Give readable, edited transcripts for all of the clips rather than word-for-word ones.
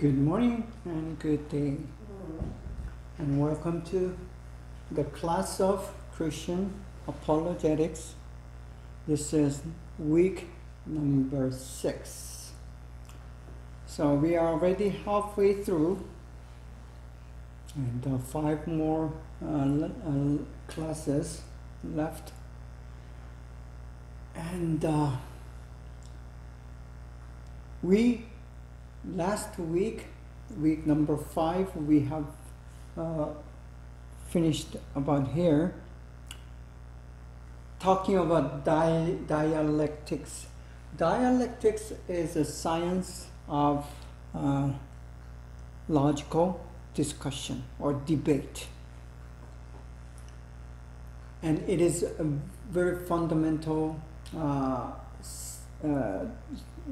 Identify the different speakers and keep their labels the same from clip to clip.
Speaker 1: Good morning and good day, and welcome to the class of Christian Apologetics. This is week number 6. So we are already halfway through, and 5 more classes left. And last week, week number 5, we have finished about here, talking about dialectics. Dialectics is a science of logical discussion or debate. And it is a very fundamental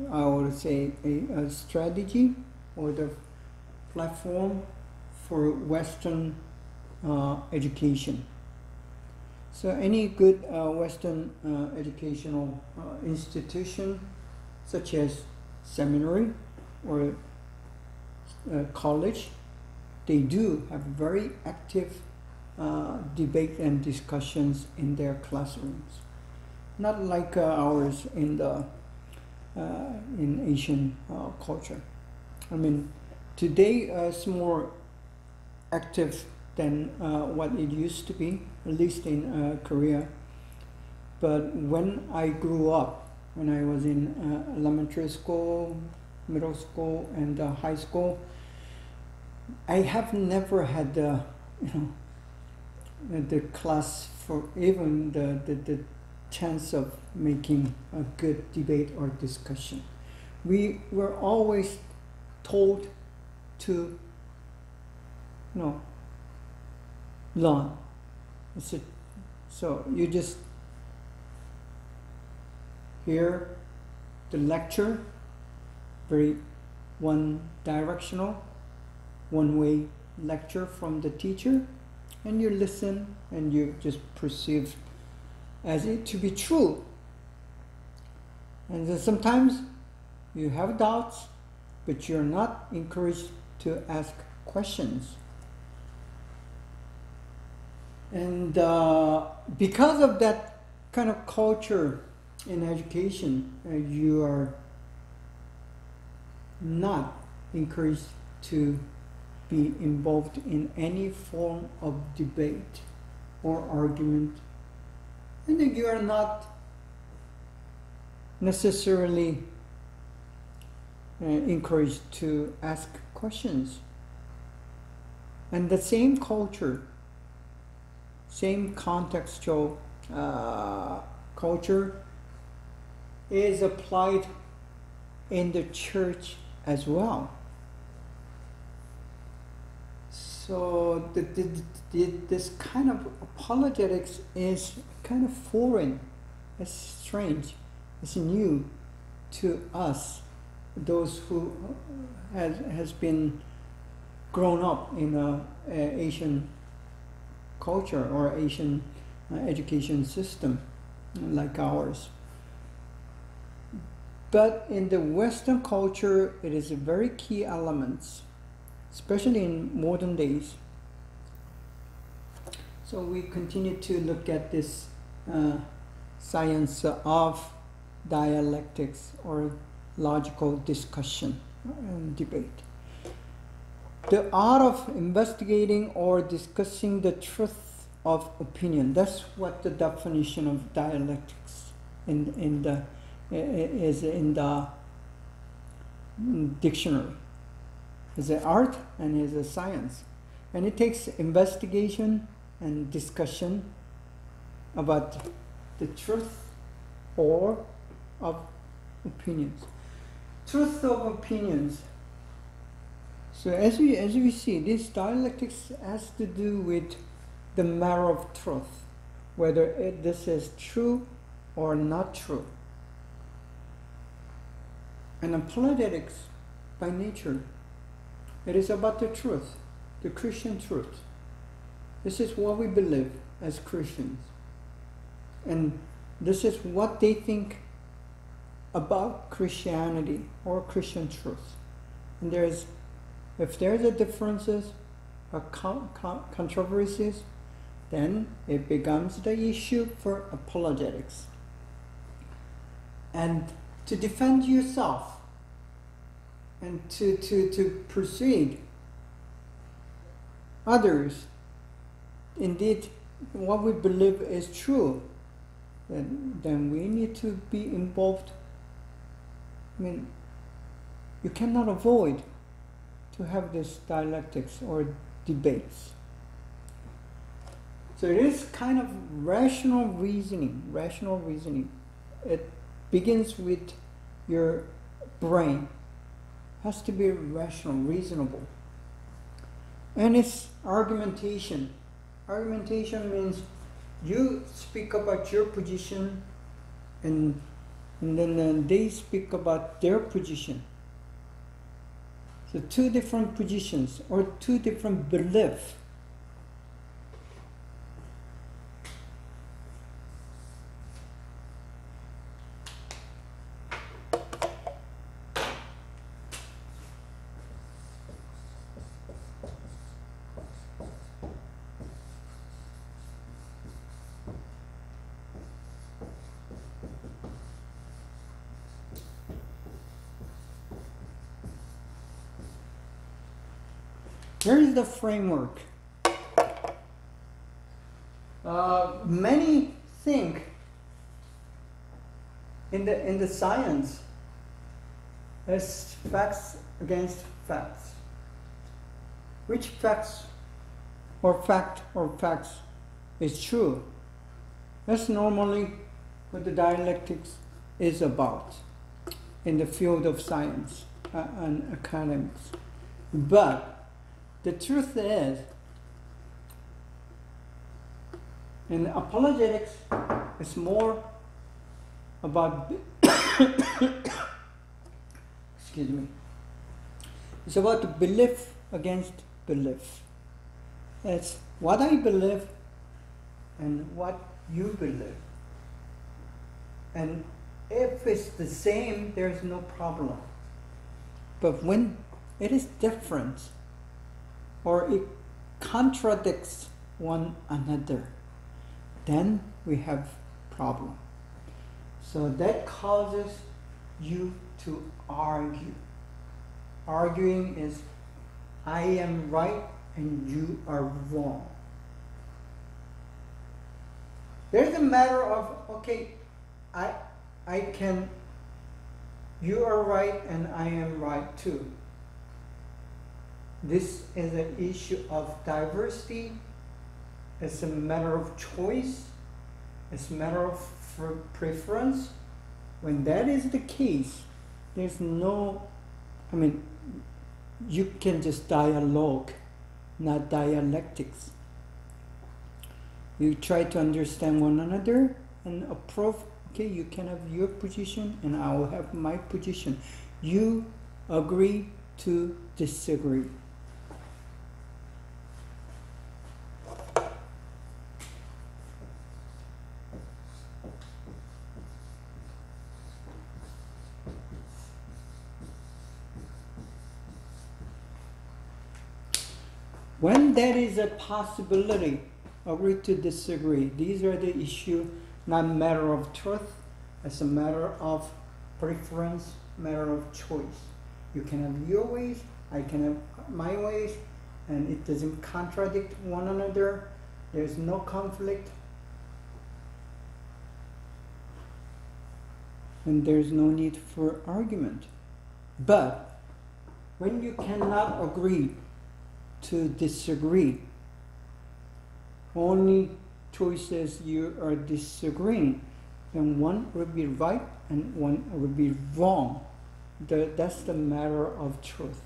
Speaker 1: I would say a strategy or the platform for Western education. So any good Western educational institution, such as seminary or college, they do have very active debate and discussions in their classrooms. Not like ours in Asian culture. I mean, today it's more active than what it used to be, at least in Korea. But when I grew up, when I was in elementary school, middle school, and high school, I have never had the class for even the chance of making a good debate or discussion. We were always told to, learn. So you just hear the lecture, very one-directional, one-way lecture from the teacher, and you listen and you just perceive as it to be true. And then sometimes you have doubts, but you're not encouraged to ask questions. And because of that kind of culture in education, you are not encouraged to be involved in any form of debate or argument. And then you are not necessarily encouraged to ask questions. And the same culture, same contextual culture is applied in the church as well. So this kind of apologetics is kind of foreign, it's strange, it's new to us, those who has been grown up in a Asian culture or Asian education system like ours. But in the Western culture, it is a very key element, especially in modern days. So we continue to look at this science of dialectics or logical discussion and debate. The art of investigating or discussing the truth of opinion. That's what the definition of dialectics is in the dictionary. It's an art and it's a science. And it takes investigation and discussion about the truth or of opinions. Truth of opinions. So as we see, this dialectics has to do with the matter of truth, whether this is true or not true. And apologetics, by nature, it is about the truth, the Christian truth. This is what we believe as Christians. And this is what they think about Christianity or Christian truth. And there is if there's a differences or controversies, then it becomes the issue for apologetics. And to defend yourself and to persuade others, indeed, what we believe is true, then we need to be involved. I mean, you cannot avoid to have this dialectics or debates. So it is kind of rational reasoning. Rational reasoning. It begins with your brain. Has to be rational, reasonable. And it's argumentation. Argumentation means you speak about your position and then they speak about their position. So two different positions or two different beliefs. Here is the framework. Many think in the science as facts against facts. Which facts or facts is true? That's normally what the dialectics is about in the field of science and academics. But the truth is, in apologetics, it's more about excuse me. It's about belief against belief. It's what I believe and what you believe. And if it's the same, there's no problem. But when it is different, or it contradicts one another, then we have problem. So that causes you to argue. Arguing is I am right and you are wrong. There's a matter of, okay, you are right and I am right too. This is an issue of diversity. It's a matter of choice. It's a matter of preference. When that is the case, there's no, you can just dialogue, not dialectics. You try to understand one another and a Prof, okay, you can have your position and I will have my position. You agree to disagree. When there is a possibility, agree to disagree. These are the issue, not matter of truth. It's a matter of preference, matter of choice. You can have your ways, I can have my ways, and it doesn't contradict one another. There's no conflict. And there's no need for argument. But when you cannot agree to disagree, only choices you are disagreeing, then one will be right and one will be wrong. That's the matter of truth.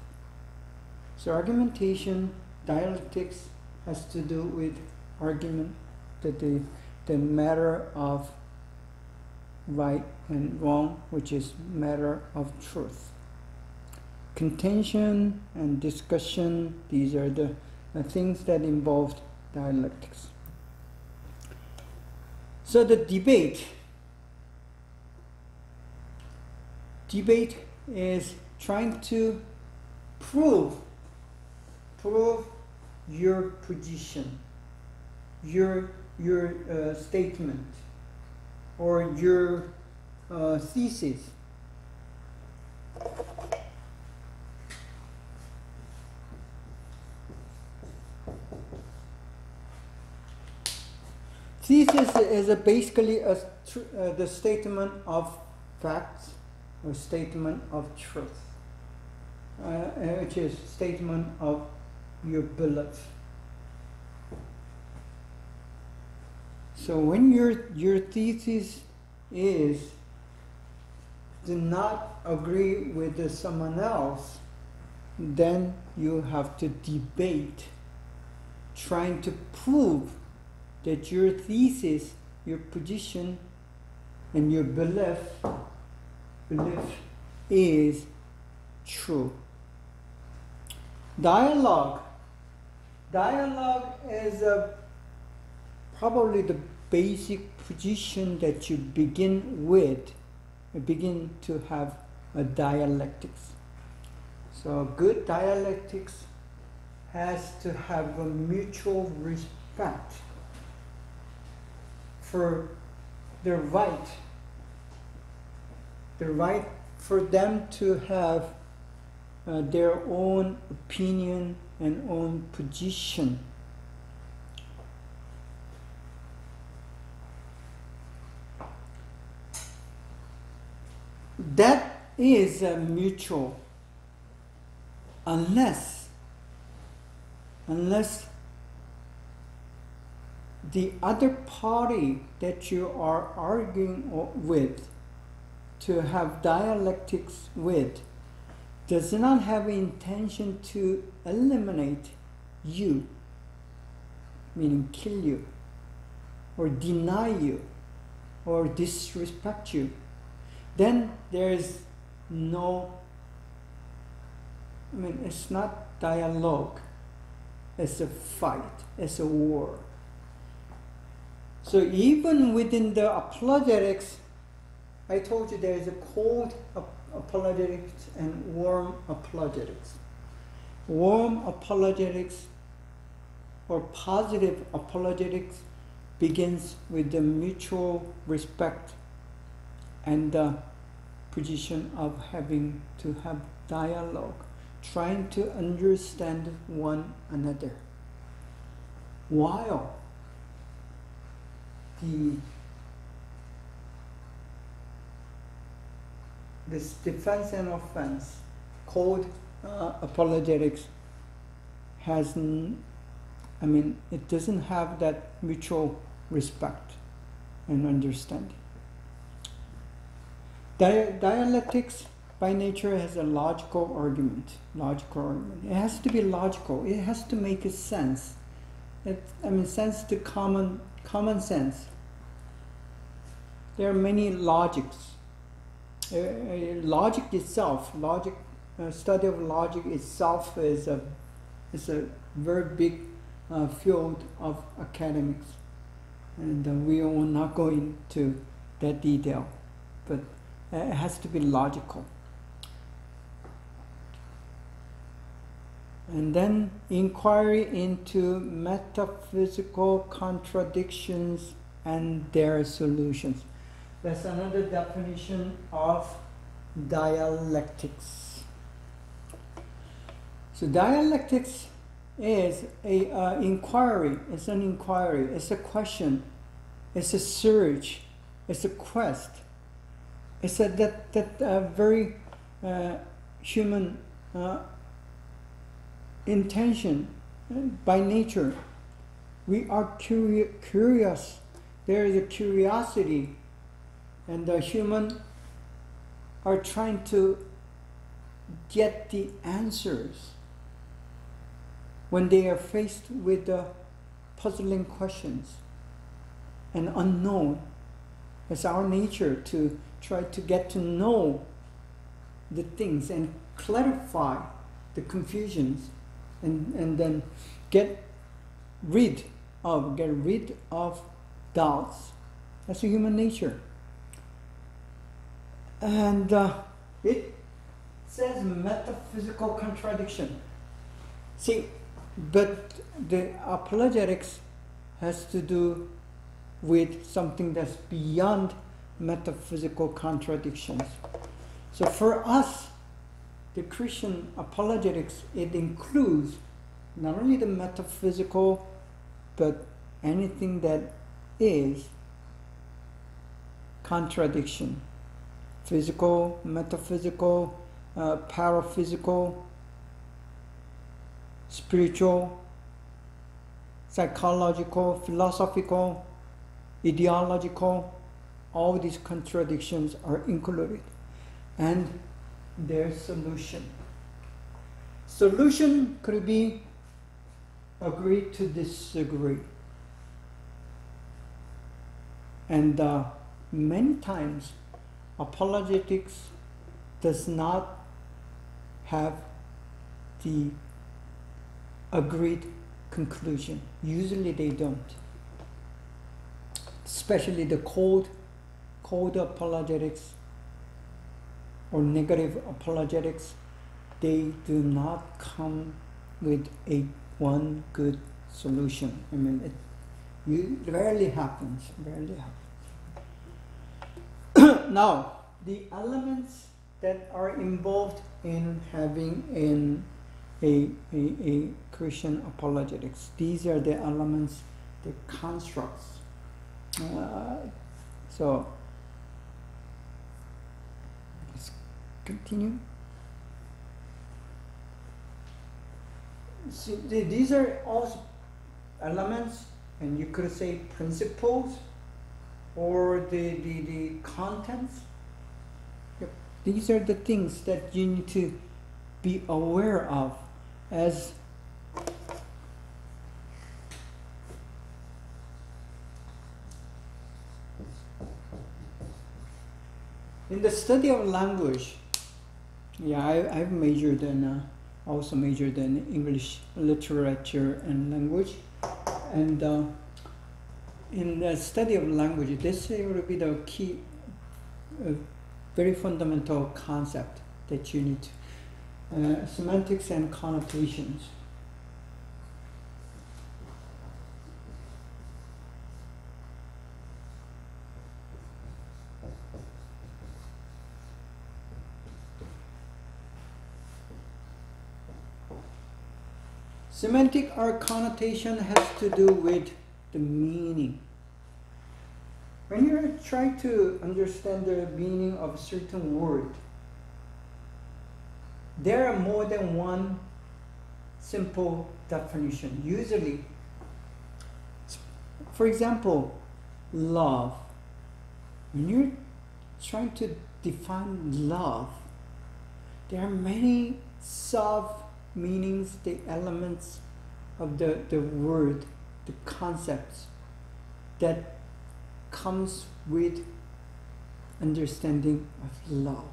Speaker 1: So argumentation, dialectics has to do with argument, the matter of right and wrong, which is matter of truth. Contention and discussion, these are the things that involved dialectics. So the debate is trying to prove prove your position, your statement, or your thesis. Thesis is basically the statement of facts or statement of truth, which is statement of your belief. So when your thesis is do not agree with someone else, then you have to debate, trying to prove that your thesis, your position, and your belief is true. Dialogue is probably the basic position that you begin with. You begin to have a dialectics. So good dialectics has to have a mutual respect for the right for them to have their own opinion and own position. That is mutual unless the other party that you are arguing with, to have dialectics with, does not have intention to eliminate you, meaning kill you, or deny you, or disrespect you, then there is no, it's not dialogue, it's a fight, it's a war. So even within the apologetics, I told you there is a cold apologetics and warm apologetics. Warm apologetics or positive apologetics begins with the mutual respect and the position of having to have dialogue, trying to understand one another. While this defense and offense called apologetics has, it doesn't have that mutual respect and understanding. Dialectics by nature has a logical argument. It has to be logical. It has to make a sense. Sense to common sense. There are many logics. Logic itself, study of logic itself is a very big field of academics, and we will not go into that detail, but it has to be logical. And then inquiry into metaphysical contradictions and their solutions. That's another definition of dialectics. So dialectics is an inquiry. It's a question. It's a search. It's a quest. It's that very human intention. By nature, we are curious. There is a curiosity, and the human are trying to get the answers when they are faced with the puzzling questions and unknown. It's our nature to try to get to know the things and clarify the confusions, and then get rid of doubts. That's a human nature. And it says metaphysical contradiction. See, But the apologetics has to do with something that's beyond metaphysical contradictions. So for us, the Christian apologetics, it includes not only the metaphysical, but anything that is contradiction. Physical, metaphysical, paraphysical, spiritual, psychological, philosophical, ideological, all these contradictions are included. And their solution. Solution could be agree to disagree. And many times apologetics does not have the agreed conclusion. Usually they don't. Especially the cold apologetics or negative apologetics, they do not come with one good solution. I mean, it rarely happens. Now, the elements that are involved in having a Christian apologetics, these are the elements, the constructs. So let's continue. So these are all elements, and you could say principles, or the contents. Yep. These are the things that you need to be aware of as in the study of language. Yeah, I've majored in also majored in English literature and language, and in the study of language, this will be the key, very fundamental concept that you need to, semantics and connotations. Semantic or connotation has to do with the meaning. When you're trying to understand the meaning of a certain word, there are more than one simple definition. Usually, for example, love. When you're trying to define love, there are many sub-meanings, the elements of the word, the concepts that comes with understanding of love.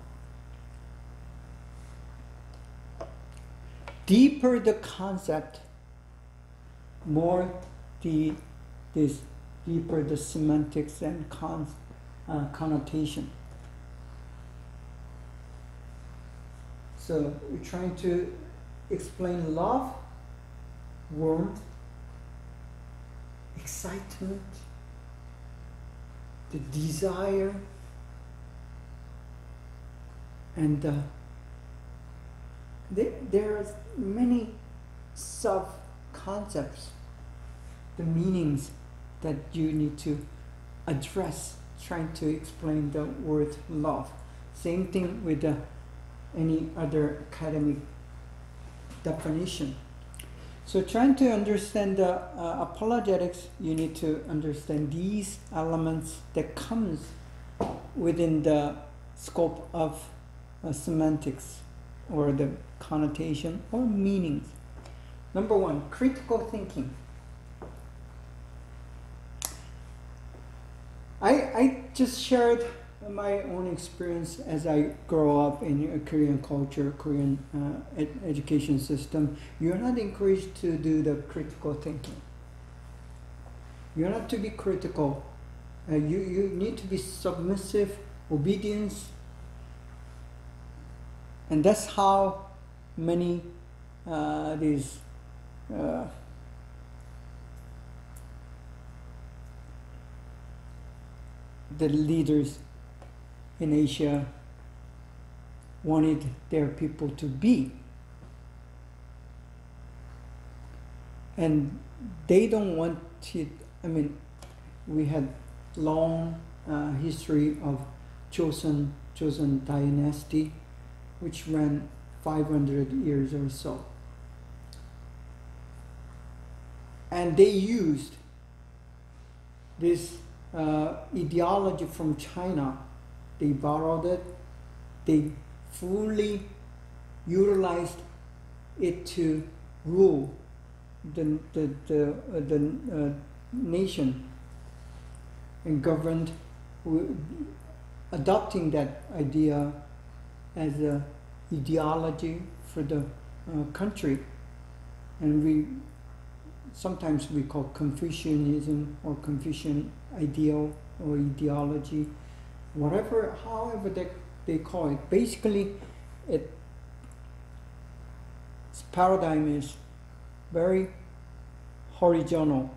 Speaker 1: Deeper the concept, more deeper the semantics and connotation. So we're trying to explain love, warmth, excitement, the desire, and there are many sub-concepts, the meanings that you need to address, trying to explain the word love. Same thing with any other academic definition. So trying to understand the apologetics, you need to understand these elements that comes within the scope of semantics or the connotation or meanings. Number one, critical thinking. I just shared my own experience as I grow up in a Korean culture, Korean education system. You're not encouraged to do the critical thinking. You're not to be critical. You need to be submissive, obedience. And that's how many these the leaders in Asia wanted their people to be. And they don't want it. I mean, we had long history of Joseon dynasty, which ran 500 years or so. And they used this ideology from China. They borrowed it. They fully utilized it to rule the nation and governed, adopting that idea as a ideology for the country. And sometimes we call Confucianism or Confucian ideal or ideology, however they call it. Basically, its paradigm is very horizontal,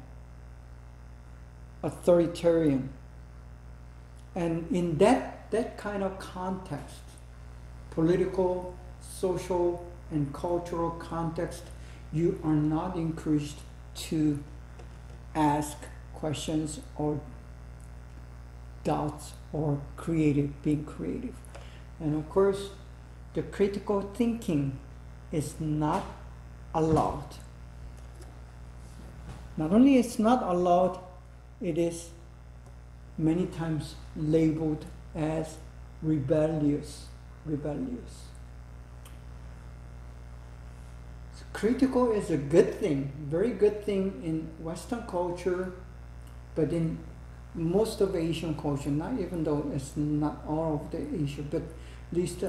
Speaker 1: authoritarian. And in that kind of context, political, social, and cultural context, you are not encouraged to ask questions or doubts or being creative. And of course, the critical thinking is not allowed. Not only it's not allowed, it is many times labeled as rebellious. So critical is a good thing, very good thing in Western culture, but in most of Asian culture, not even though it's not all of the Asia, but at least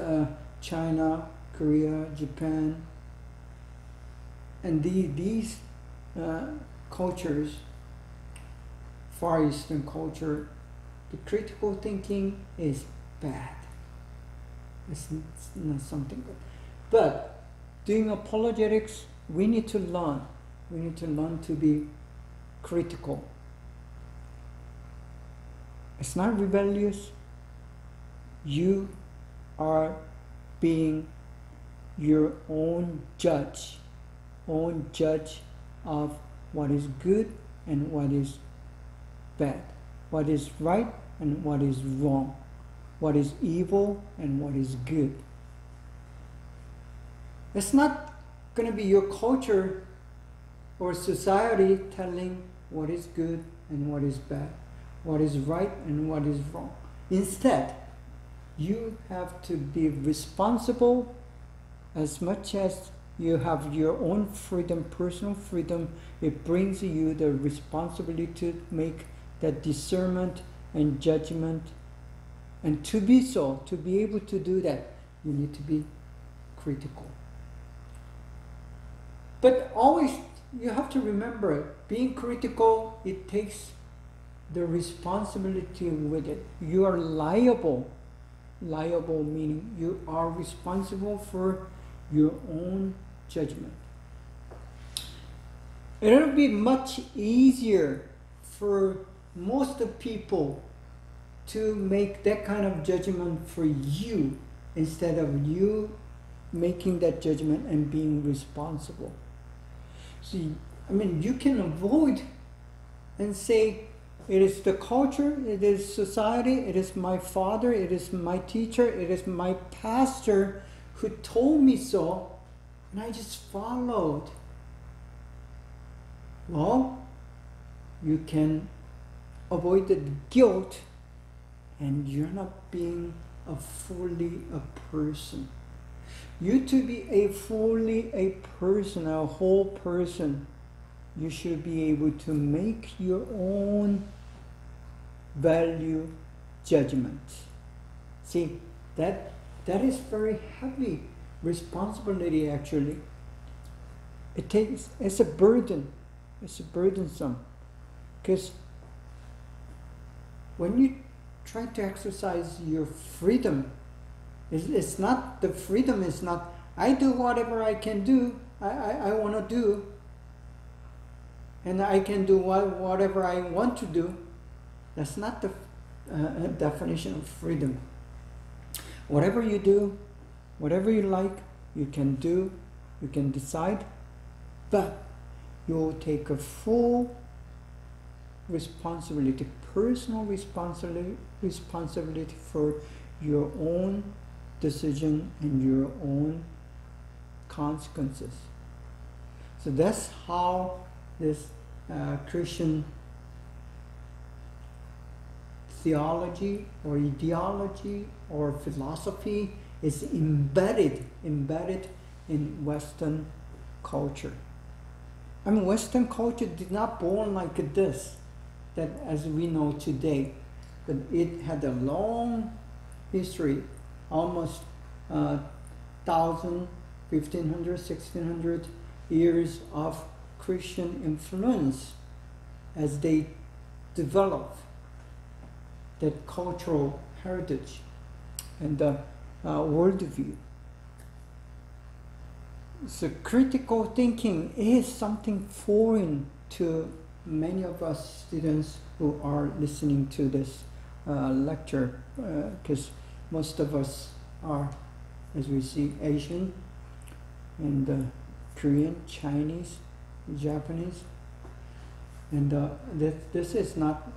Speaker 1: China, Korea, Japan, and these cultures, Far Eastern culture, the critical thinking is bad. It's not something good. But doing apologetics, we need to learn. We need to learn to be critical. It's not rebellious. You are being your own judge of what is good and what is bad, what is right and what is wrong, what is evil and what is good. It's not going to be your culture or society telling what is good and what is bad, what is right and what is wrong. Instead, you have to be responsible as much as you have your own freedom, personal freedom. It brings you the responsibility to make that discernment and judgment. And to be able to do that, you need to be critical. But always, you have to remember, being critical, it takes the responsibility with it. You are liable. Liable meaning you are responsible for your own judgment. It'll be much easier for most of people to make that kind of judgment for you instead of you making that judgment and being responsible. See, I mean, you can avoid and say, it is the culture, it is society, it is my father, it is my teacher, it is my pastor who told me so, and I just followed. Well, you can avoid the guilt, and you're not being fully a person. You to be fully a person, a whole person, you should be able to make your own value judgment. See, that is very heavy responsibility actually. It's a burden. It's burdensome. Because when you try to exercise your freedom, it's not, the freedom is not, I do whatever I can do, I want to do, and I can do whatever I want to do. That's not the definition of freedom. Whatever you do, whatever you like, you can do, you can decide, but you'll take a full responsibility, personal responsibility for your own decision and your own consequences. So that's how this Christian theology or ideology or philosophy is embedded in Western culture. I mean, Western culture did not born like this, that as we know today, but it had a long history, almost 1,000, 1,500, 1,600 years of Christian influence as they develop that cultural heritage and the worldview. So critical thinking is something foreign to many of us students who are listening to this lecture, because most of us are, as we see, Asian and Korean, Chinese, Japanese, and this is not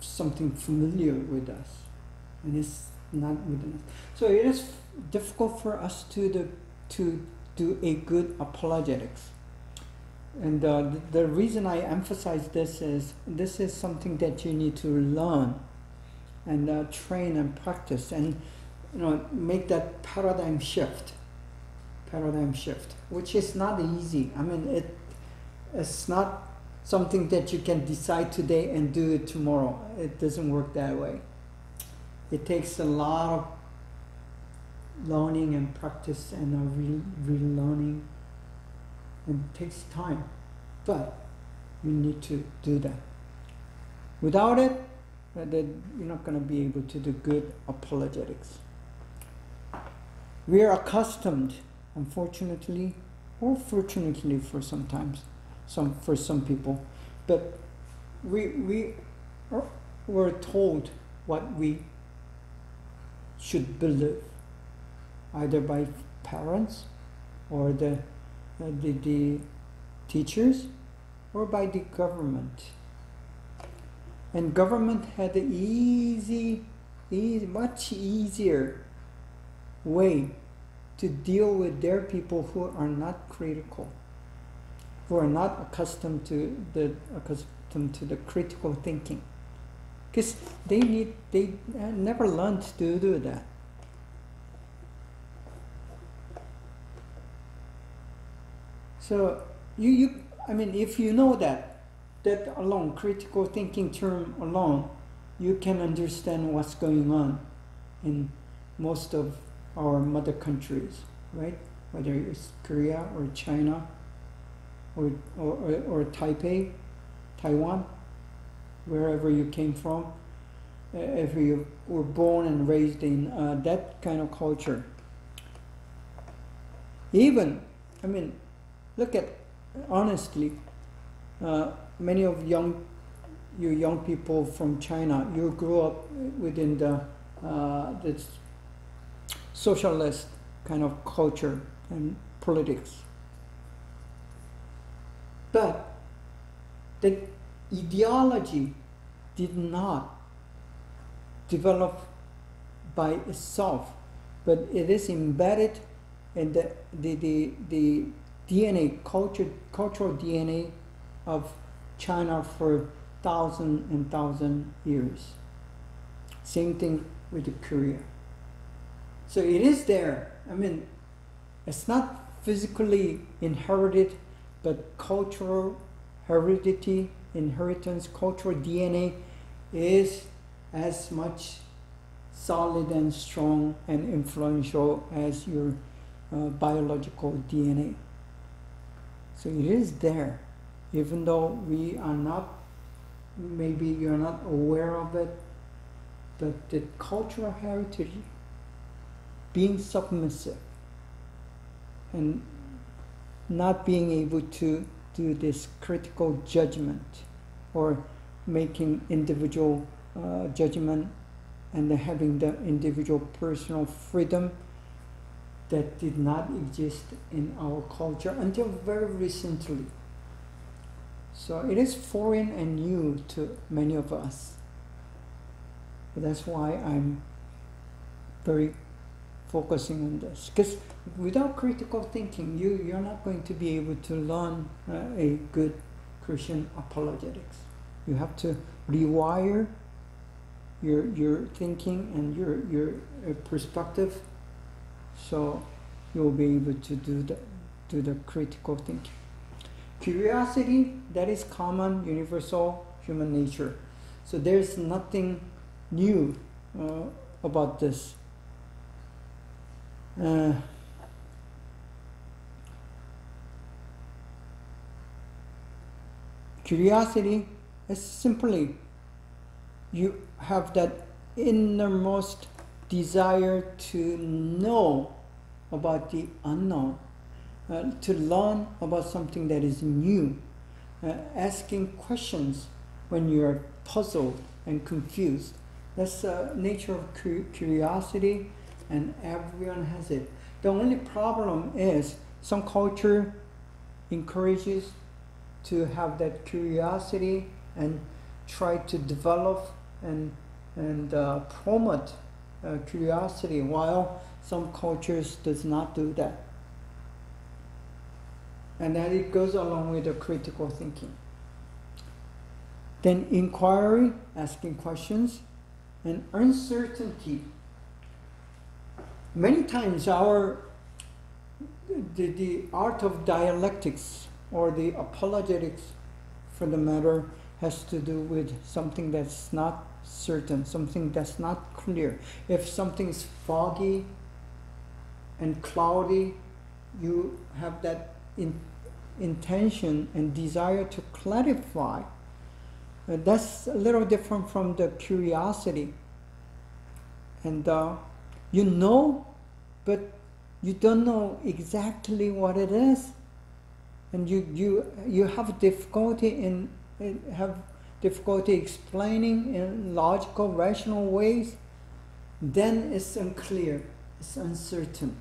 Speaker 1: something familiar with us, and it's not within us. So it is difficult for us to do a good apologetics. And the reason I emphasize this is something that you need to learn and train and practice, and make that paradigm shift, which is not easy. I mean, it's not something that you can decide today and do it tomorrow. It doesn't work that way. It takes a lot of learning and practice and relearning, and it takes time, but you need to do that. Without it, then you're not going to be able to do good apologetics. We are accustomed, unfortunately, or fortunately for sometimes, for some people, but we were told what we should believe, either by parents or the teachers or by the government. And government had an much easier way to deal with their people who are not critical, who are not accustomed to the critical thinking, because they never learned to do that. So I mean, if you know that alone, critical thinking term alone, you can understand what's going on in most of our mother countries, right? Whether it's Korea or China or Taipei, Taiwan, wherever you came from, if you were born and raised in that kind of culture. Even, I mean, look at, honestly, many of you young people from China, you grew up within this socialist kind of culture and politics. But the ideology did not develop by itself, but it is embedded in the DNA, cultural DNA of China for thousand years. Same thing with Korea. So it is there. I mean, it's not physically inherited, but cultural heredity, inheritance, cultural DNA is as much solid and strong and influential as your biological DNA. So it is there, even though we are not, maybe you're not aware of it, but the cultural heritage, being submissive and not being able to do this critical judgment or making individual judgment and having the individual personal freedom that did not exist in our culture until very recently. So it is foreign and new to many of us. That's why I'm very focusing on this. Because without critical thinking, you're not going to be able to learn a good Christian apologetics. You have to rewire your thinking and your perspective, so you'll be able to do the critical thinking. Curiosity, that is common, universal human nature. So there's nothing new about this. Curiosity is simply you have that innermost desire to know about the unknown, to learn about something that is new, asking questions when you're puzzled and confused. That's the nature of curiosity, and everyone has it. The only problem is some culture encourages to have that curiosity and try to develop and promote curiosity, while some cultures does not do that. And then it goes along with the critical thinking. Then inquiry, asking questions, and uncertainty. Many times the art of dialectics or the apologetics, for the matter, has to do with something that's not certain, something that's not clear. If something is foggy and cloudy, you have that intention and desire to clarify. That's a little different from the curiosity. And you know, but you don't know exactly what it is, and you have difficulty explaining in logical, rational ways. Then it's unclear, it's uncertain.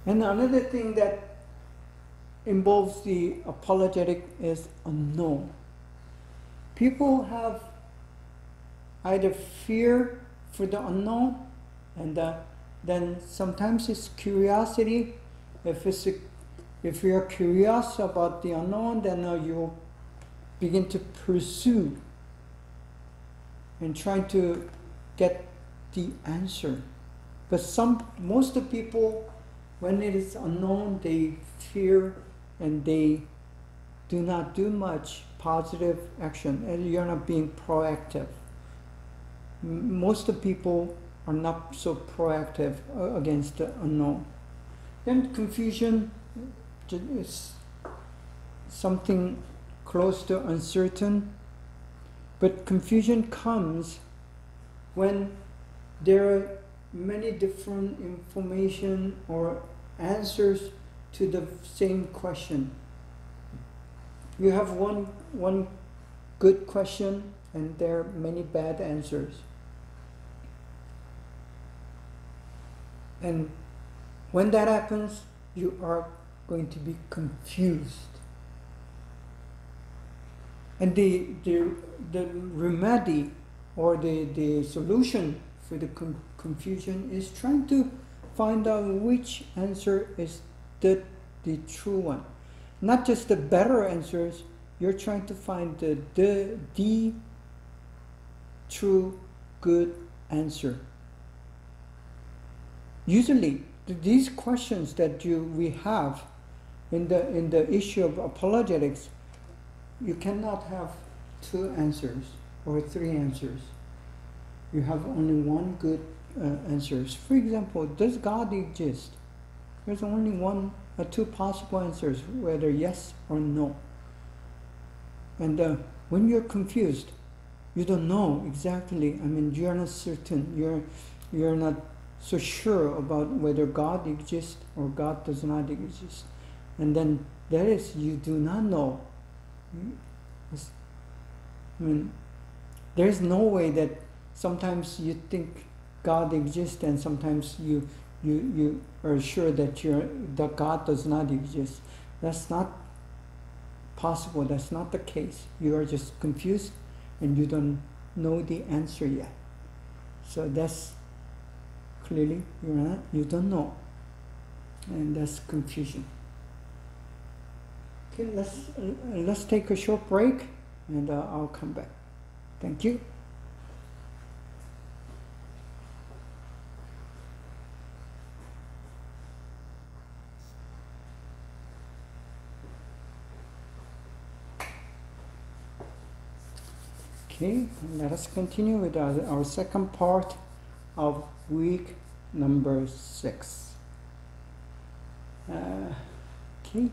Speaker 1: And another thing that involves the apologetic is unknown. People have either fear for the unknown, and then sometimes it's curiosity. If you're curious about the unknown, then you begin to pursue and try to get the answer. But most of the people, when it is unknown, they fear and they do not do much positive action, and you're not being proactive. Most of the people are not so proactive against the unknown. Then confusion is something close to uncertain, but confusion comes when there are many different information or answers to the same question. You have one good question and there are many bad answers. And when that happens, you are going to be confused. And the remedy or the solution for the confusion is trying to find out which answer is the true one. Not just the better answers, you're trying to find the true good answer. Usually, these questions that we have in the issue of apologetics, you cannot have two answers or three answers. You have only one good answer. For example, does God exist? There's only two possible answers, whether yes or no. And when you're confused, you don't know exactly. I mean, you're not certain. You're not so sure about whether God exists or God does not exist. And then that is, you do not know. I mean, there is no way that sometimes you think God exists and sometimes you are sure that God does not exist. That's not possible. That's not the case. You are just confused and you don't know the answer yet. So that's clearly you don't know, and that's confusion. Okay, let's take a short break, and I'll come back. Thank you. Okay, let us continue with our second part of week number 6. Okay.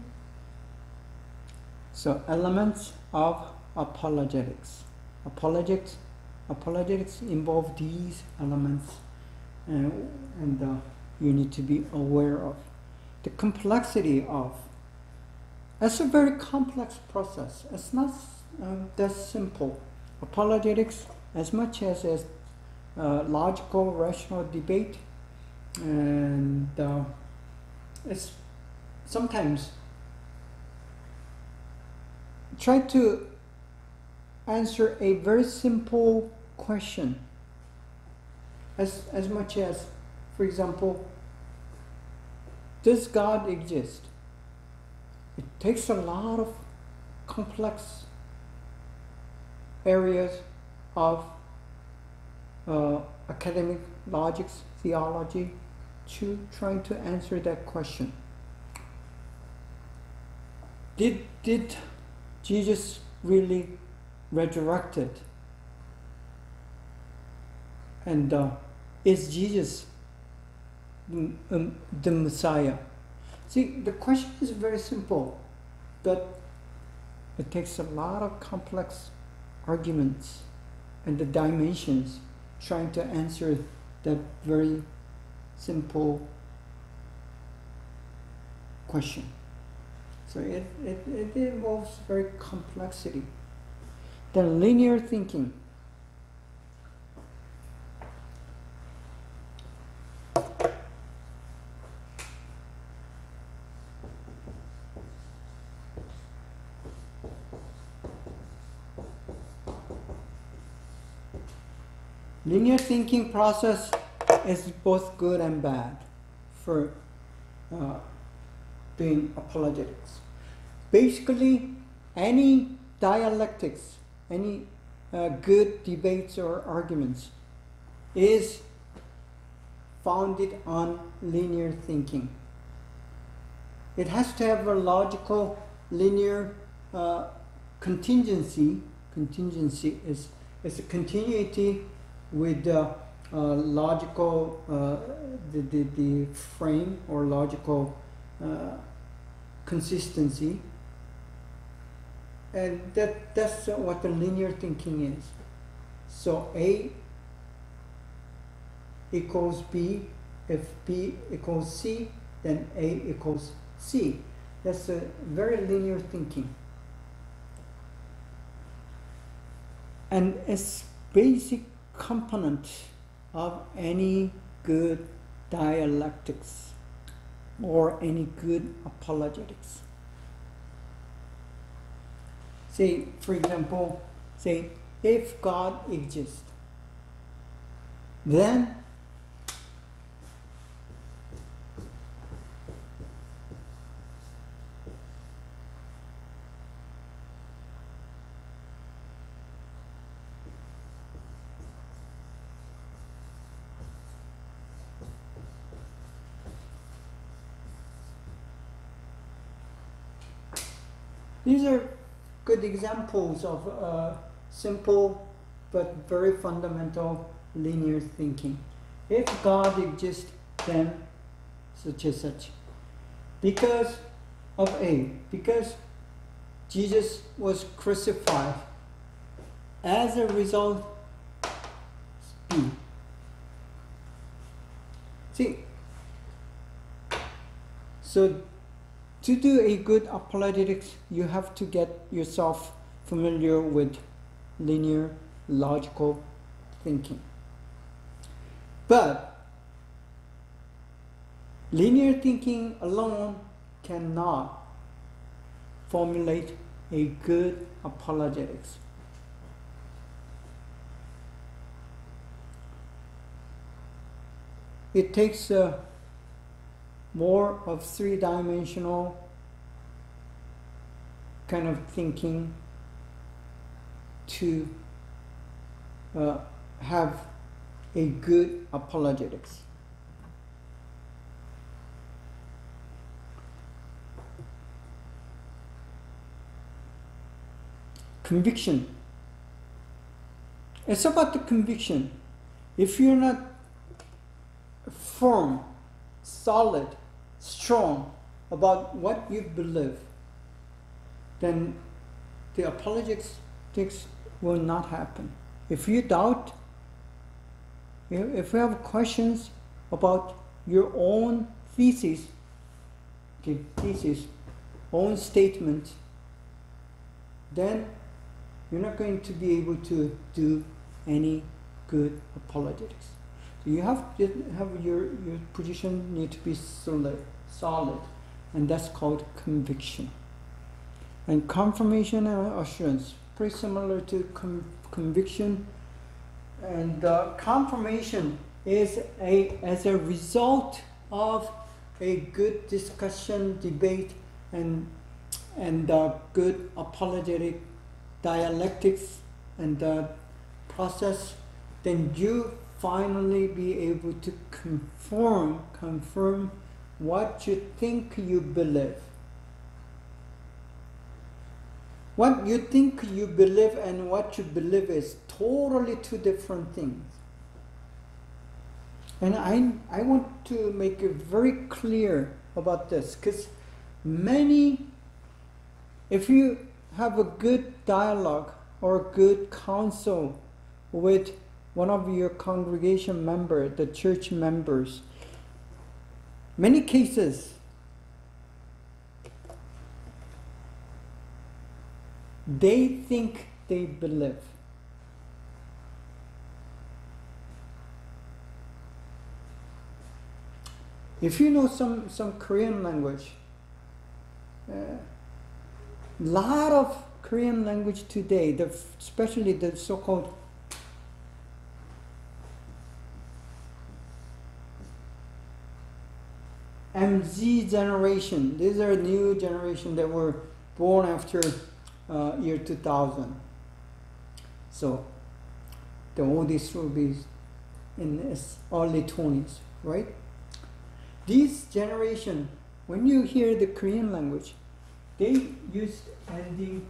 Speaker 1: So, elements of apologetics. Apologetics involve these elements, and you need to be aware of the complexity of. It's a very complex process. It's not that simple. Apologetics, as much as logical, rational debate, and it's sometimes try to answer a very simple question, as much as, for example, does God exist? It takes a lot of complex areas of academic logics, theology, to trying to answer that question. Did Jesus really resurrected? And is Jesus the Messiah? See, the question is very simple, but it takes a lot of complex arguments and the dimensions trying to answer that very simple question. So it involves very complexity. Then linear thinking. Linear thinking process is both good and bad for doing apologetics. Basically, any dialectics, any good debates or arguments is founded on linear thinking. It has to have a logical, linear contingency. Contingency is a continuity with the logical, the frame or logical consistency, and that's what the linear thinking is. So A equals B. If B equals C, then A equals C. That's a very linear thinking, and it's basic component of any good dialectics or any good apologetics. Say, for example, say, if God exists, then these are good examples of simple but very fundamental linear thinking. If God exists, then such and such. Because of A, because Jesus was crucified, as a result, B. See, so to do a good apologetics, you have to get yourself familiar with linear, logical thinking. But linear thinking alone cannot formulate a good apologetics. It takes more of three-dimensional kind of thinking to have a good apologetics. Conviction. It's about the conviction. If you're not firm, solid, strong about what you believe, then the apologetics will not happen. If you doubt, if you have questions about your own thesis, own statement, then you're not going to be able to do any good apologetics. So you have to have your position need to be solid, and that's called conviction. And confirmation and assurance, pretty similar to conviction. And confirmation is as a result of a good discussion, debate, and good apologetic dialectics and process, then you finally be able to confirm what you think you believe. What you think you believe and what you believe is totally two different things. And I want to make it very clear about this, because if you have a good dialogue or good counsel with one of your congregation members, the church members, many cases they think they believe. If you know some Korean language, lot of Korean language today, especially the so-called MZ generation, these are new generation that were born after year 2000. So the oldest will be in its early 20s, right? This generation, when you hear the Korean language, they use ending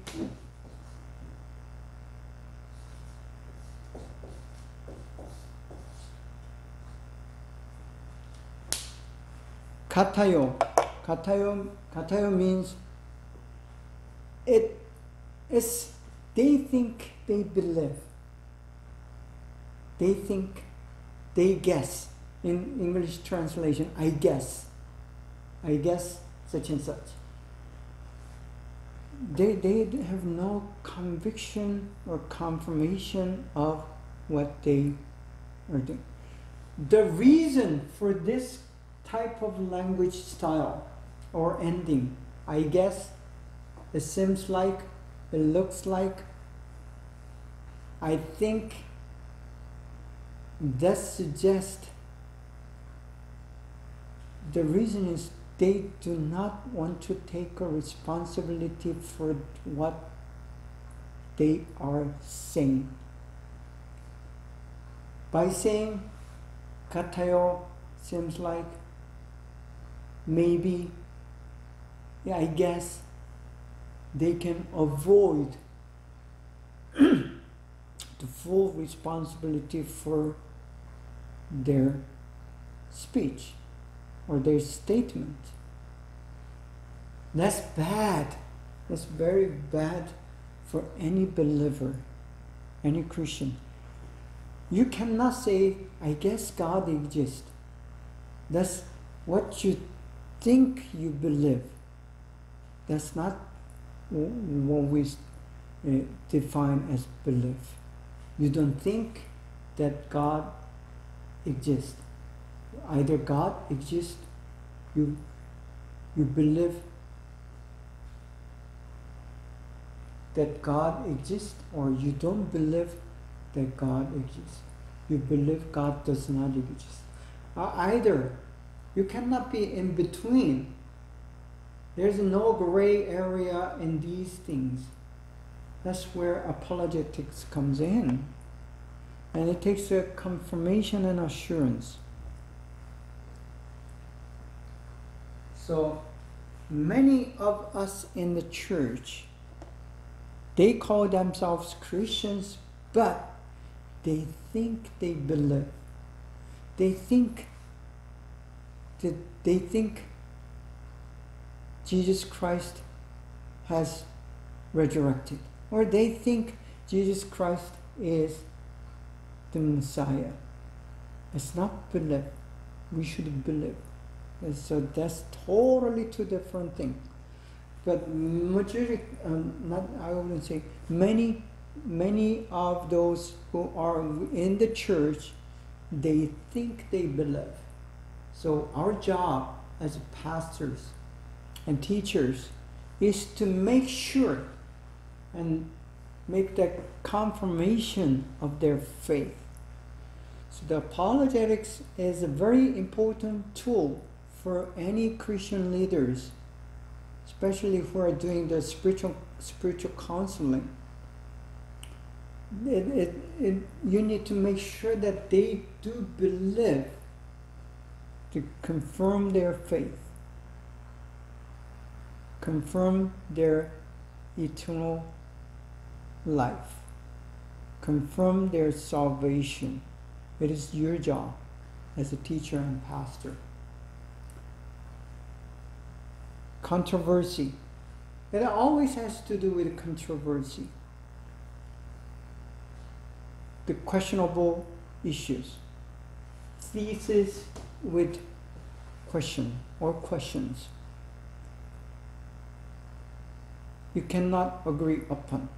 Speaker 1: 같아요. 같아요 means they think they believe. They think, they guess. In English translation, I guess such and such. They have no conviction or confirmation of what they are doing. The reason for this type of language style or ending, I guess, it seems like, it looks like, I think, that suggests the reason is they do not want to take a responsibility for what they are saying. By saying 같아요, seems like, maybe, yeah, I guess, they can avoid the full responsibility for their speech or their statement. That's bad. That's very bad for any believer, any Christian. You cannot say, I guess God exists. That's what you think you believe. That's not what we define as belief. You don't think that God exists. Either God exists, you believe that God exists, or you don't believe that God exists. You believe God does not exist. Either. You cannot be in between. There's no gray area in these things. That's where apologetics comes in. And it takes a confirmation and assurance. So many of us in the church, they call themselves Christians, but they think they believe. They think Jesus Christ has resurrected, or they think Jesus Christ is the Messiah. It's not belief. We should believe. And so that's totally two different things. But majority, I wouldn't say many of those who are in the church, they think they believe. So our job as pastors and teachers is to make sure and make that confirmation of their faith. So the apologetics is a very important tool for any Christian leaders, especially who are doing the spiritual counseling. You need to make sure that they do believe, to confirm their faith, confirm their eternal life, confirm their salvation. It is your job as a teacher and pastor. Controversy. It always has to do with controversy. The questionable issues. Thesis with question or questions. You cannot agree upon.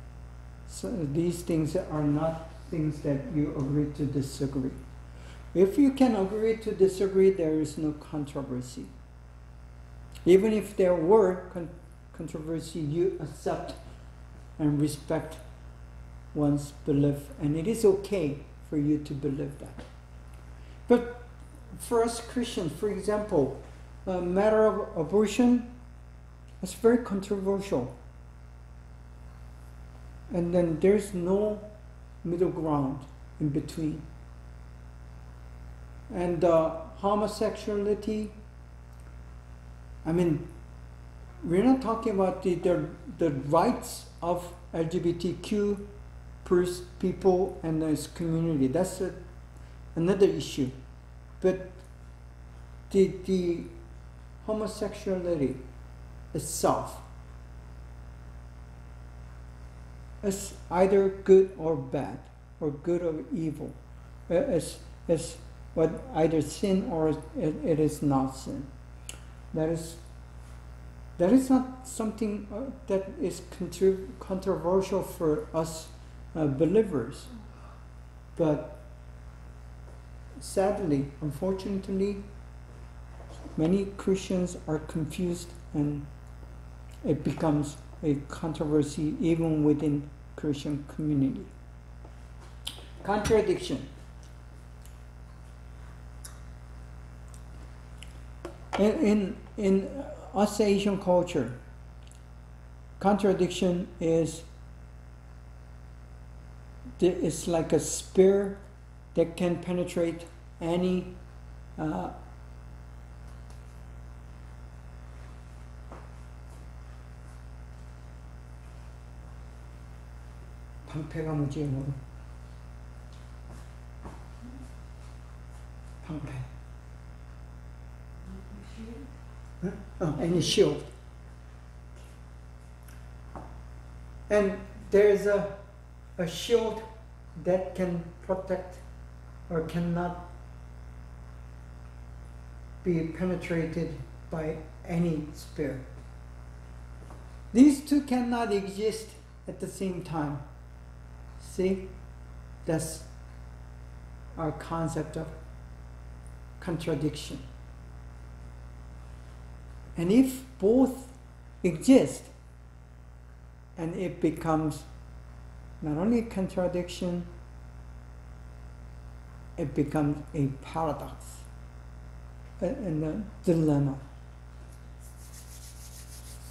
Speaker 1: So these things are not things that you agree to disagree. If you can agree to disagree, there is no controversy. Even if there were controversy, you accept and respect one's belief, and it is okay for you to believe that. But for us Christians, for example, a matter of abortion is very controversial. And then there's no middle ground in between. And homosexuality, I mean, we're not talking about the rights of LGBTQ people and this community. That's another issue. But the homosexuality itself is either good or bad, or good or evil. It's what either sin or it is not sin. That is not something that is controversial for us believers. But sadly, unfortunately, many Christians are confused, and it becomes a controversy even within Christian community. Contradiction. In us Asian culture, contradiction is like a spear that can penetrate any 방패가 뭐지 영어로? 방패. Any shield. And there's a shield that can protect or cannot be penetrated by any spirit. These two cannot exist at the same time. See, that's our concept of contradiction. And if both exist, and it becomes not only a contradiction, it becomes a paradox and a dilemma.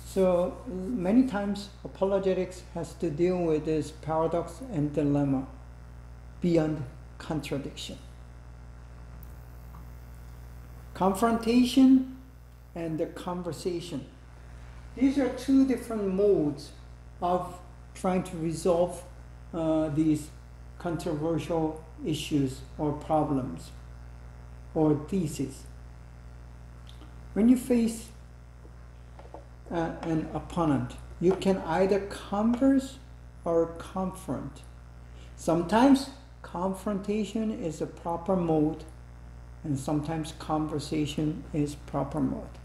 Speaker 1: So many times apologetics has to deal with this paradox and dilemma beyond contradiction. Confrontation and the conversation. These are two different modes of trying to resolve these controversial issues or problems or theses. When you face an opponent, you can either converse or confront. Sometimes confrontation is a proper mode, and sometimes conversation is proper mode.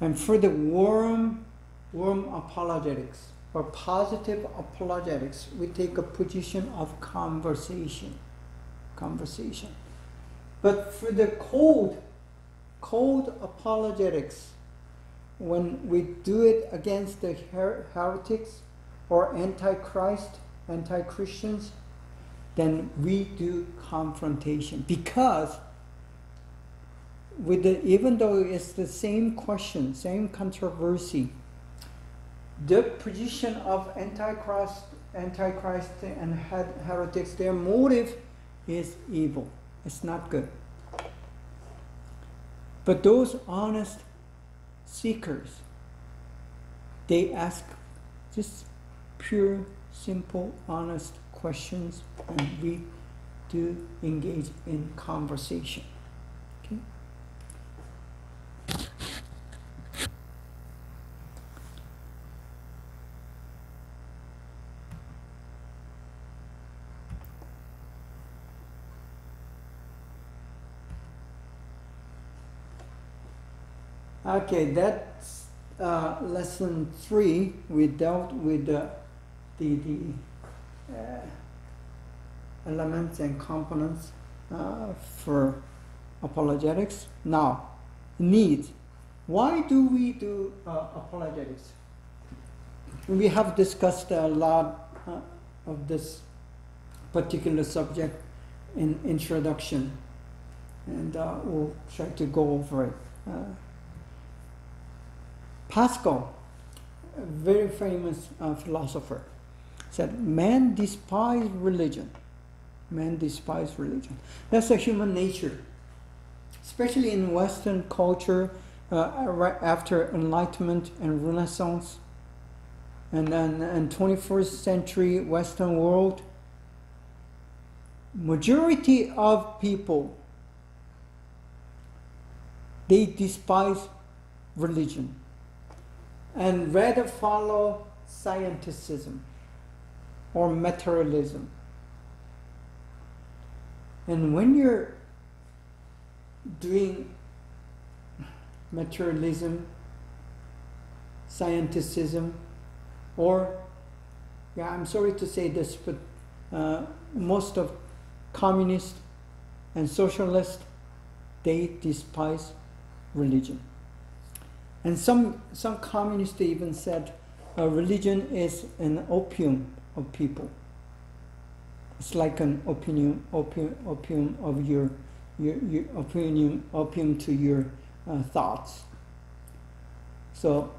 Speaker 1: And for the warm apologetics or positive apologetics, we take a position of conversation. But for the cold apologetics, when we do it against the heretics or anti-Christians, then we do confrontation. Because even though it's the same question, same controversy, the position of antichrist and heretics, their motive is evil. It's not good. But those honest seekers, they ask just pure, simple, honest questions, and we do engage in conversation. Okay? Okay, that's lesson 3. We dealt with the elements and components for apologetics. Now, needs. Why do we do apologetics? We have discussed a lot of this particular subject in introduction, and we'll try to go over it. Pascal, a very famous philosopher, said, man despises religion. Man despises religion. That's a human nature. Especially in Western culture, right after Enlightenment and Renaissance, and then in 21st century Western world, majority of people, they despise religion and rather follow scienticism or materialism. And when you're doing materialism, scienticism, or, I'm sorry to say this, but most of communists and socialists, they despise religion. And some communists even said religion is an opium of people. It's like an opium of your opium to your thoughts. So,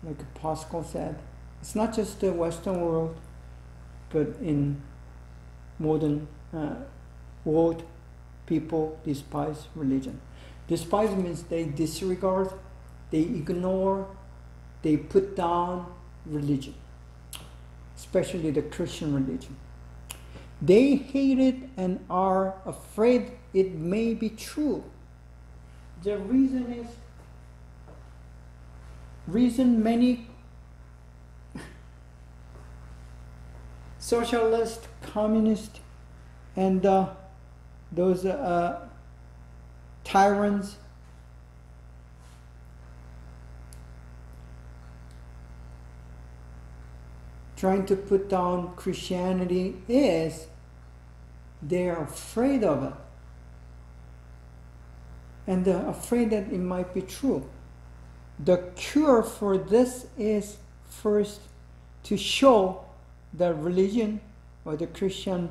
Speaker 1: like Pascal said, it's not just the Western world, but in modern world, people despise religion. Despise means they disregard, they ignore, they put down religion, especially the Christian religion. They hate it and are afraid it may be true. The reason many socialist, communist, and those tyrants, trying to put down Christianity is they are afraid of it. And they're afraid that it might be true. The cure for this is first to show that religion or the Christian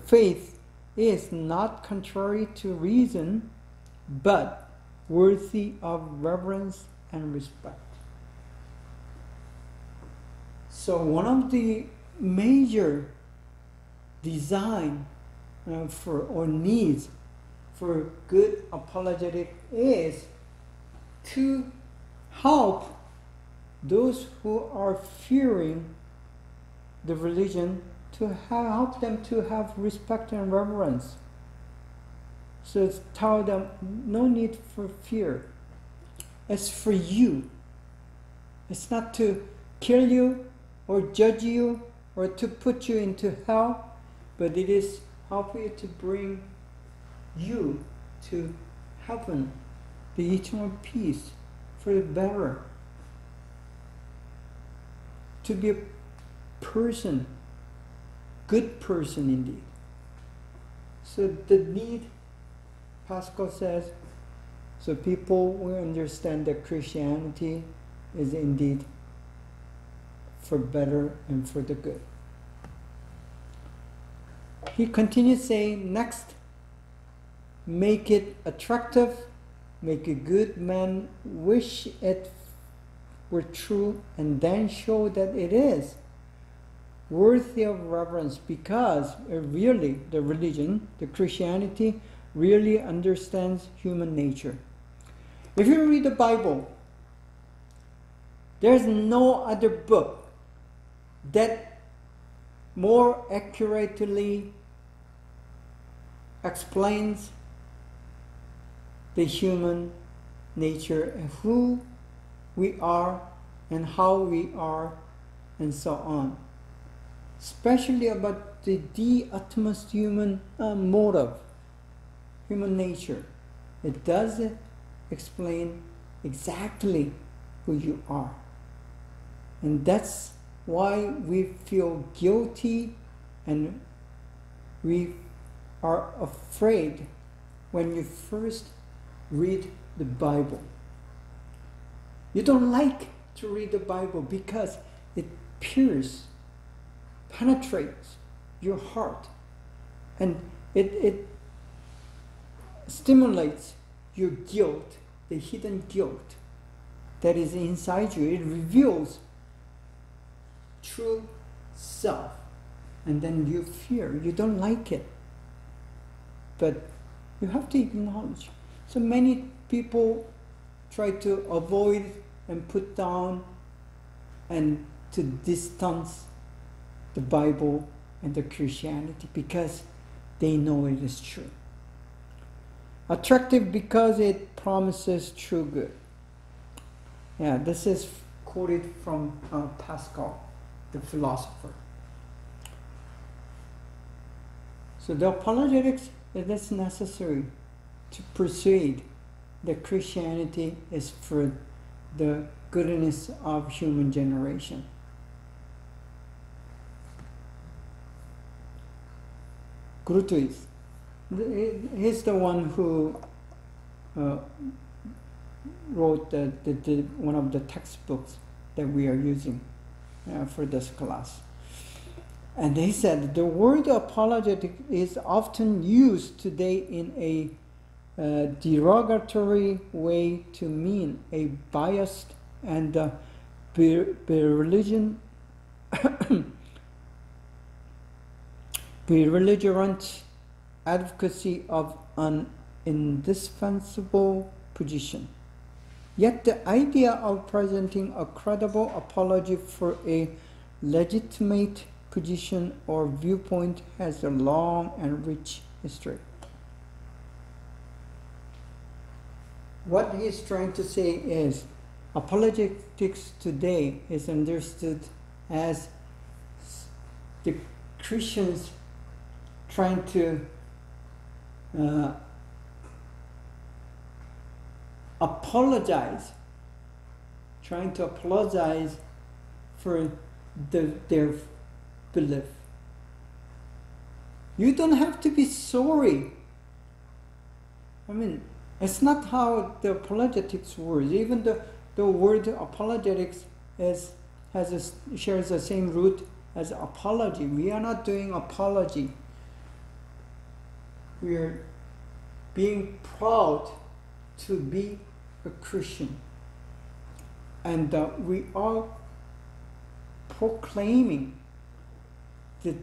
Speaker 1: faith is not contrary to reason, but worthy of reverence and respect. So one of the major design or needs for good apologetic is to help those who are fearing the religion, to help them to have respect and reverence. So it's tell them no need for fear. It's for you. It's not to kill you or judge you or to put you into hell, but it is help you to bring you to heaven, the eternal peace, for the better. To be a person, good person indeed. So the need, Pascal says, so people will understand that Christianity is indeed for better and for the good. He continues saying, next, make it attractive, make a good man wish it were true, and then show that it is worthy of reverence, because really the religion, the Christianity, really understands human nature. If you read the Bible, there's no other book that more accurately explains the human nature and who we are and how we are and so on. Especially about the utmost human motive, human nature. It does explain exactly who you are. And that's why we feel guilty and we are afraid when you first read the Bible. You don't like to read the Bible because it penetrates your heart, and it stimulates your guilt, the hidden guilt that is inside you. It reveals true self, and then you fear, you don't like it, but you have to acknowledge. So many people try to avoid and put down and to distance the Bible and the Christianity because they know it is true. Attractive because it promises true good. Yeah, this is quoted from Pascal, the philosopher. So the apologetics, it is necessary to persuade that Christianity is for the goodness of human generation. Grutuis, he's the one who wrote one of the textbooks that we are using for this class. And he said, the word apologetic is often used today in a derogatory way to mean a biased and belligerent advocacy of an indispensable position. Yet the idea of presenting a credible apology for a legitimate position or viewpoint has a long and rich history. What he's trying to say is apologetics today is understood as the Christians trying to apologize, trying to apologize for their belief. You don't have to be sorry. I mean, it's not how the apologetics works. Even the word apologetics shares the same root as apology. We are not doing apology. We are being proud to be a Christian. And we are proclaiming that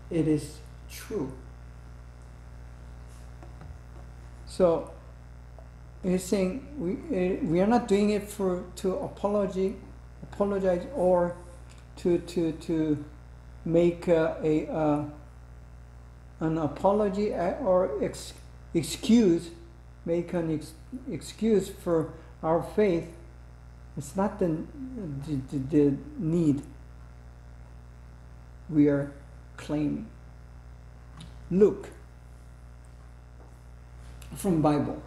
Speaker 1: it is true. So he's saying we are not doing it to apologize or to make an apology or excuse, make an excuse for our faith. It's not the need we are claiming. Look, from Bible.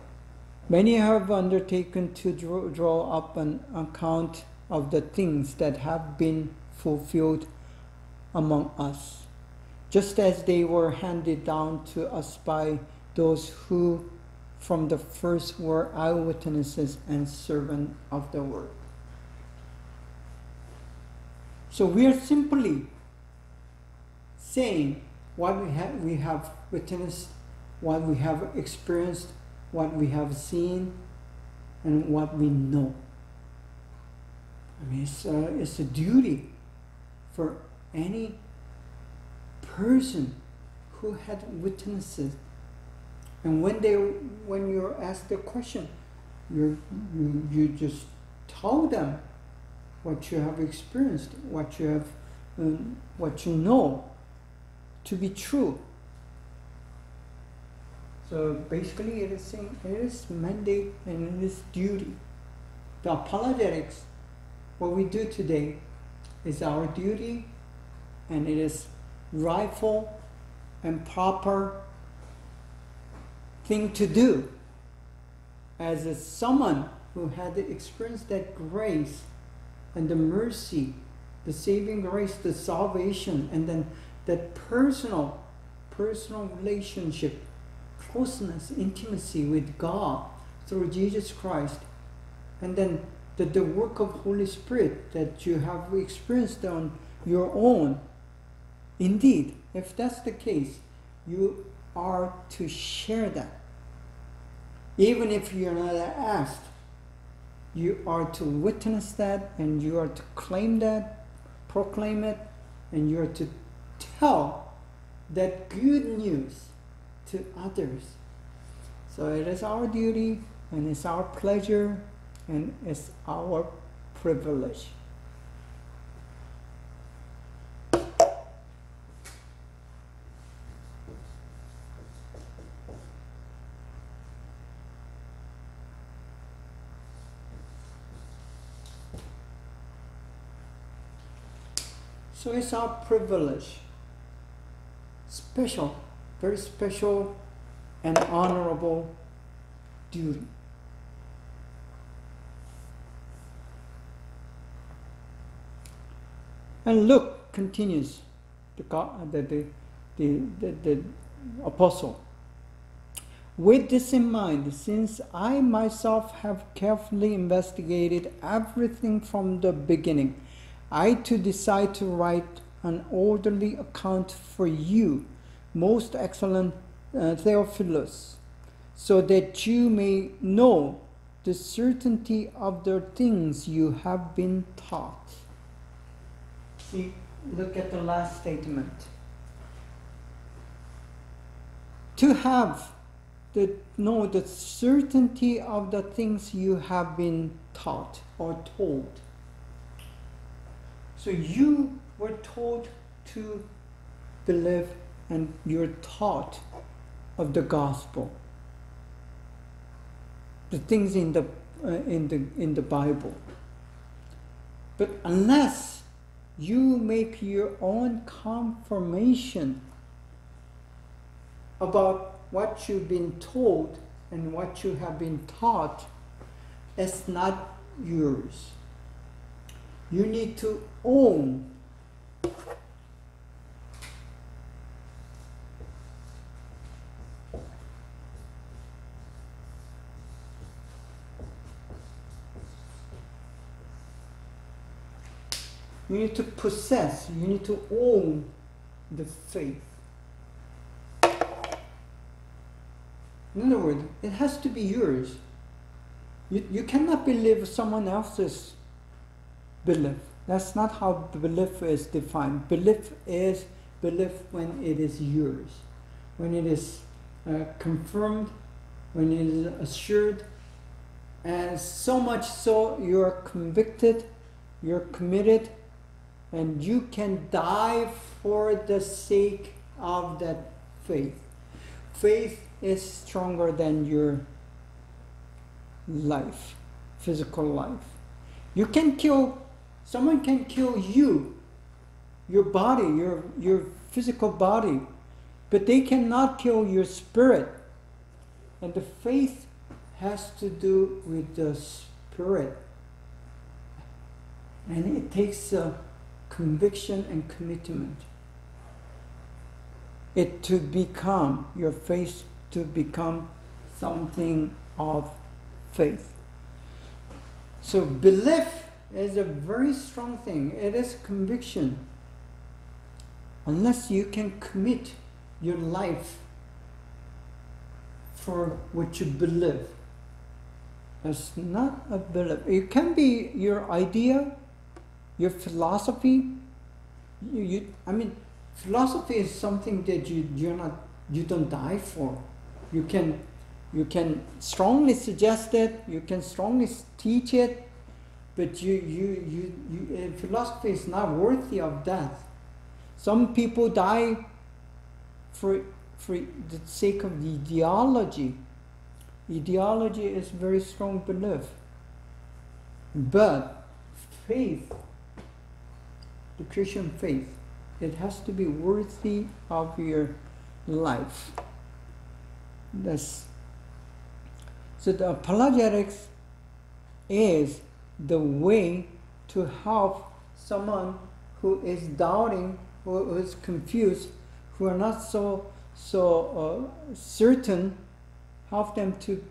Speaker 1: Many have undertaken to draw up an account of the things that have been fulfilled among us, just as they were handed down to us by those who from the first were eyewitnesses and servants of the word. So we are simply saying what we have witnessed, what we have experienced, what we have seen, and what we know. I mean, it's a duty for any person who had witnesses. And when you're asked the question, you just tell them what you have experienced, what you know to be true. So basically, it is saying it is mandate and it is duty. The apologetics, what we do today, is our duty, and it is rightful and proper thing to do as someone who had experienced that grace and the mercy, the saving grace, the salvation, and then that personal relationship, closeness, intimacy with God through Jesus Christ, and then the work of Holy Spirit that you have experienced on your own. Indeed, if that's the case, you are to share that. Even if you're not asked, you are to witness that, and you are to claim that, proclaim it, and you are to tell that good news to others. So it is our duty, and it's our pleasure, and it's our privilege. So it's our privilege, special, very special and honorable duty. And Luke continues, the apostle. With this in mind, since I myself have carefully investigated everything from the beginning, I too decide to write an orderly account for you, most excellent Theophilus, so that you may know the certainty of the things you have been taught. See, look at the last statement. To know the certainty of the things you have been taught or told. So you were told to believe, and you're taught of the gospel, the things in the Bible. But unless you make your own confirmation about what you've been told and what you have been taught is not yours. You need to own you need to possess, you need to own the faith. In other words, it has to be yours. You cannot believe someone else's belief. That's not how the belief is defined. Belief is belief when it is yours, when it is confirmed, when it is assured, and so much so you're convicted, you're committed, and you can die for the sake of that faith. Faith is stronger than your life, physical life. You can kill, someone can kill you, your body, your physical body, but they cannot kill your spirit. And the faith has to do with the spirit. And it takes a conviction and commitment. It to become, your faith to become something of faith. So belief is a very strong thing. It is conviction. Unless you can commit your life for what you believe, it's not a belief. It can be your idea, your philosophy. I mean, philosophy is something that you don't die for. You can strongly suggest it, you can strongly teach it, but philosophy is not worthy of death. Some people die for the sake of ideology. Ideology is very strong belief. But faith, the Christian faith, it has to be worthy of your life. So the apologetics is the way to help someone who is doubting, who is confused, who are not so certain, help them to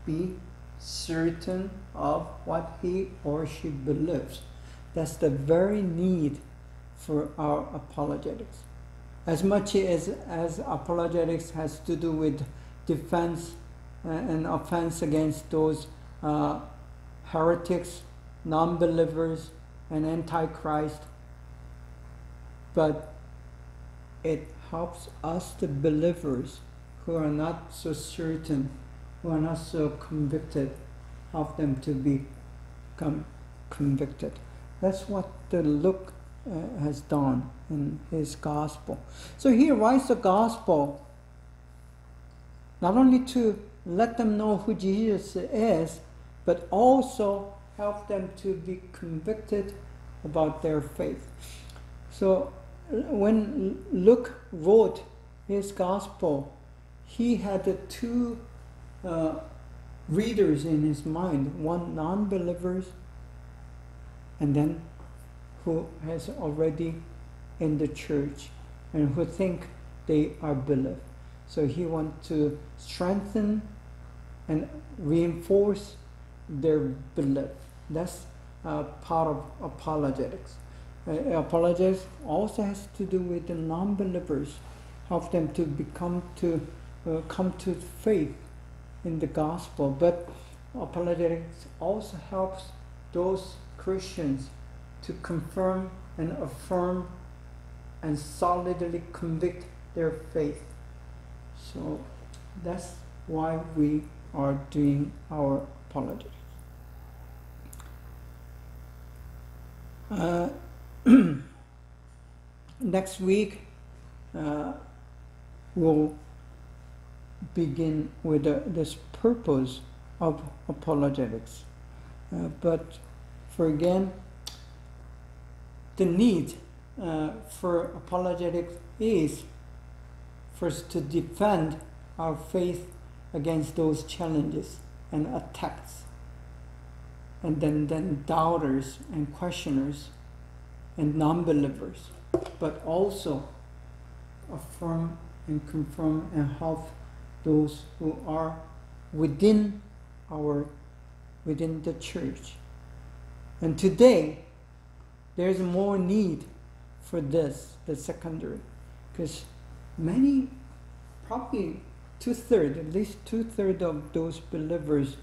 Speaker 1: be certain of what he or she believes. That's the very need for our apologetics. As much as apologetics has to do with defense and offense against those heretics, non-believers, and antichrist, but it helps us, the believers, who are not so certain, who are not so convicted, help them to become convicted. That's what the Luke has done in his gospel. So he writes the gospel not only to let them know who Jesus is, but also help them to be convicted about their faith. So when Luke wrote his gospel, he had two readers in his mind, one non-believers, and then who has already in the church and who think they are believed. So he wants to strengthen and reinforce their belief. That's part of apologetics. Apologetics also has to do with the non-believers, help them to come to faith in the gospel. But apologetics also helps those Christians to confirm and affirm and solidly convict their faith. So that's why we are doing our apologetics. Next week we'll begin with this purpose of apologetics. But for again, the need for apologetics is first to defend our faith against those challenges and attacks, and then doubters and questioners and non-believers, but also affirm and confirm and help those who are within the church. And today, there's more need for this, the secondary, because many, probably at least two-thirds of those believers,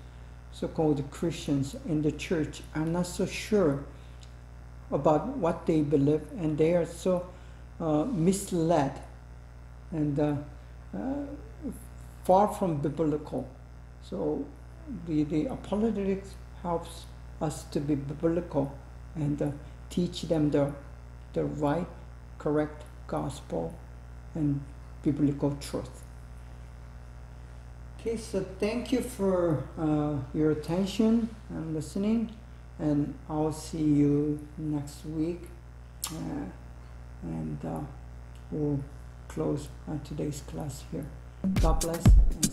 Speaker 1: so-called Christians in the church, are not so sure about what they believe, and they are so misled and far from biblical. So the apologetics helps us to be biblical and teach them the right, correct gospel and biblical truth. Okay, so thank you for your attention and listening, and I'll see you next week, and we'll close today's class here. God bless. And